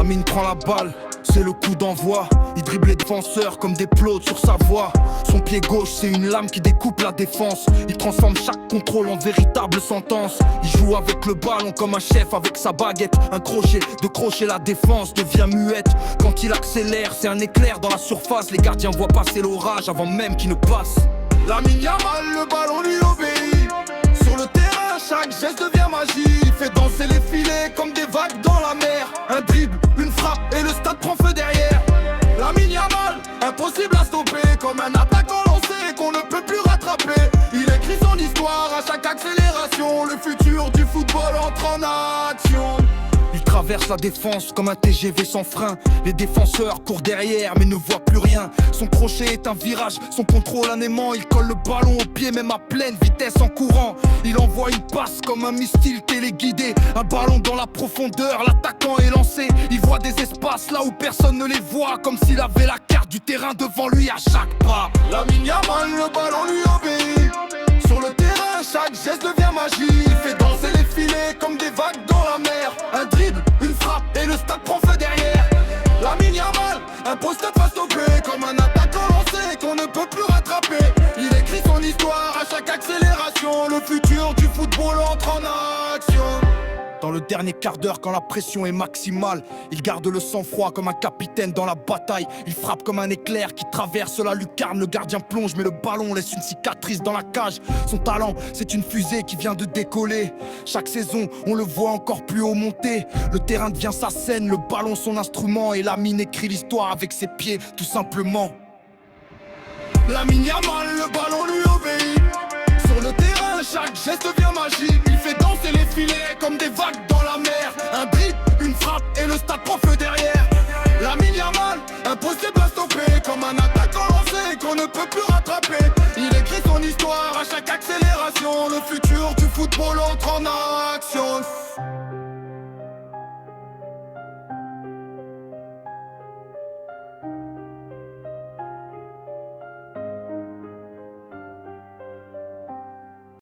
Lamine prend la balle, c'est le coup d'envoi. Il dribble les défenseurs comme des plots sur sa voie. Son pied gauche c'est une lame qui découpe la défense. Il transforme chaque contrôle en véritable sentence. Il joue avec le ballon comme un chef avec sa baguette. Un crochet, de crochet la défense devient muette. Quand il accélère c'est un éclair dans la surface. Les gardiens voient passer l'orage avant même qu'il ne passe. Lamine Yamal, le ballon lui obéit. Sur le terrain, chaque geste devient magie. Il fait danser les filets comme des vagues dans la mer. Un dribble, une frappe et le stade prend feu derrière. Lamine Yamal, impossible à stopper. Comme un attaquant lancé qu'on ne peut plus rattraper. Il écrit son histoire à chaque accélération. Le futur du football entre en action. Il traverse la défense comme un TGV sans frein. Les défenseurs courent derrière mais ne voient plus rien. Son crochet est un virage, son contrôle un aimant. Il colle le ballon au pied même à pleine vitesse en courant. Il envoie une passe comme un missile téléguidé. Un ballon dans la profondeur, l'attaquant est lancé. Il voit des espaces là où personne ne les voit. Comme s'il avait la carte du terrain devant lui à chaque pas. Lamine Yamal, le ballon lui obéit. Sur le terrain, chaque geste devient magie. Il fait danser les filets comme des vagues dans la mer. Un dribble, une frappe et le stade prend feu derrière. Lamine Yamal, un poste pas stoppé. Comme un attaquant lancé qu'on ne peut plus rattraper. Il écrit son histoire à chaque accélération. Le futur du football entre en action. Dans le dernier quart d'heure quand la pression est maximale, il garde le sang-froid comme un capitaine dans la bataille. Il frappe comme un éclair qui traverse la lucarne. Le gardien plonge mais le ballon laisse une cicatrice dans la cage. Son talent c'est une fusée qui vient de décoller. Chaque saison on le voit encore plus haut monter. Le terrain devient sa scène, le ballon son instrument. Et Lamine écrit l'histoire avec ses pieds tout simplement. Lamine Yamal, le ballon lui obéit. Sur le terrain, chaque geste devient magique. Il fait danser les filets comme des vagues dans la mer. Un dribble, une frappe et le stade prend feu derrière. Lamine Yamal, impossible à stopper. Comme un attaquant lancé qu'on ne peut plus rattraper. Il écrit son histoire à chaque accélération. Le futur du football entre en